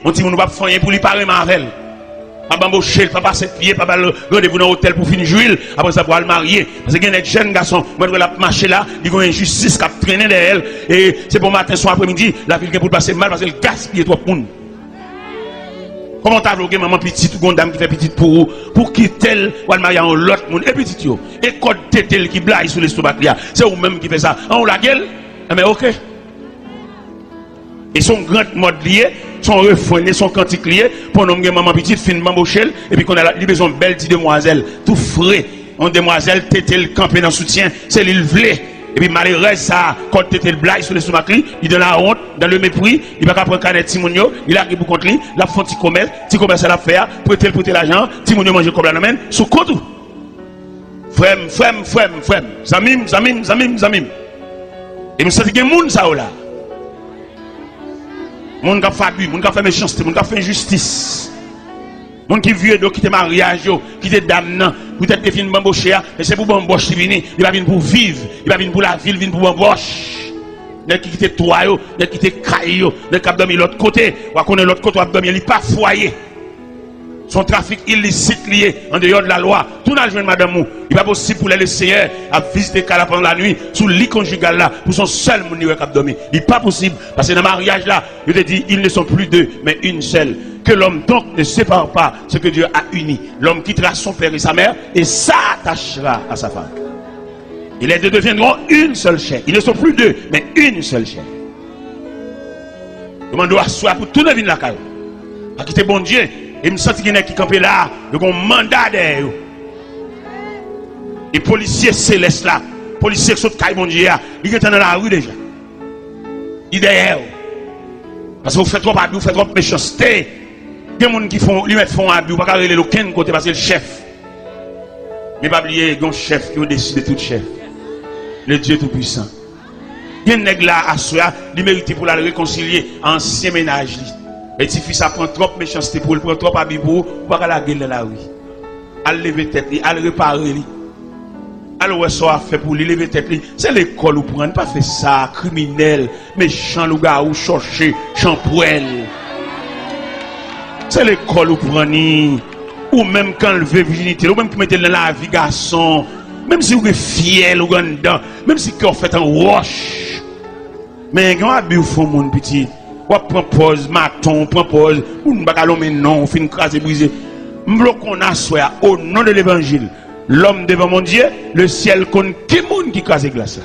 On dit, on ne va pas faire pour lui parler Marvel. Pas bamboucher, pas passer de pied, pas rendez-vous dans l'hôtel pour finir jouer. Après ça, pour aller marier. Parce qu'il y a des jeunes garçons, moi, je vais marcher là, ils ont une injustice qui a traîné derrière elle. Et c'est pour matin, soir, après-midi, la ville qui pour passer mal parce qu'elle gaspille trop de monde. Comment t'as bloqué maman petite ou dame qui fait petite pour quitter elle ou aller marier en l'autre monde et petite yo. Et code tétel qui blague sur l'estomac là. C'est vous-même qui fait ça. On la gueule? Mais ok. Et son grand mode lié, son refrain, son cantique lié, pour nous maman petite, fin bambochelle, et puis qu'on a besoin de belle petite demoiselle, tout frais, en demoiselle, tétel campé dans soutien, c'est l'île vlé. Et puis malheureusement, ça, quand tétel blague sur le stomac, il donne la honte, dans le mépris, il va pas prendre canet Timonio, il a pour contre lui, la font petit commerce à la faire, prêter l'argent, Timonio mange comme la nommène, sous compte. Frème, zamim. Et nous sentons qu'il y a des gens ça là. Moun qui fait abus, moun qui fait méchanceté, moun qui fait injustice. Moun qui vieux qui te mariage, qui te dame, peut-être que fin bambocher, mais c'est pour bamboche qui vient, il va venir pour vivre, il va venir pour la ville, il vient pour bamboche. N'est qui quitte toi yo, n'est qui quitte caille yo, n'est qui dormi l'autre côté, ou connaît l'autre côté, ou dormi, il pas foyer. Son trafic illicite lié en dehors de la loi. Tout n'a joué madame mou. Il n'est pas possible pour les laisser à visiter Kala pendant la nuit sous le lit conjugal là pour son seul moun qui a dormi. Il n'est pas possible parce que dans le mariage là, je te dis, ils ne sont plus deux mais une seule. Que l'homme donc ne sépare pas ce que Dieu a uni. L'homme quittera son père et sa mère et s'attachera à sa femme. Et les deux deviendront une seule chair. Ils ne sont plus deux mais une seule chair. Demande à soi pour tout le vie de la caille. À quitter bon Dieu. Et me sens qu'il y a qui campent là, ils ont un mandat derrière. Et policiers célestes là, policiers qui sont caille mon Dieu, ils sont dans la rue déjà. Ils derrière. Parce que vous faites trop abus, vous faites trop méchanceté. Il y a des gens qui font, ils mettent font abus, vous ne pouvez pas aller aucun côté parce que le chef. Mais pas oublier, il y a un chef qui décide de tout chef. Le Dieu Tout-Puissant. Il y a un nègre là à soi, il mérite pour la réconcilier ancien ménage. Et si fils ça prend trop méchanceté pour le prendre trop habit pour pas la gueule dans la rue. Al lever tête, al réparer li. Al ouais ça fait pour lui lever tête, c'est l'école ou prendre pas fait ça criminel, méchant loup-garou ou chercher champoel. C'est l'école ou prendre ou même quand lever virginité, ou même qui mettre dans la vie garçon, même si vous êtes fier ou dedans, même si vous fait en roche. Mais quand abus font mon petit ou propose maton, propose, ou ne pas mais non, on fait une crase brisée. M'bloquons à soi au nom de l'évangile. L'homme devant mon Dieu, le ciel compte qui monde qui crase glace.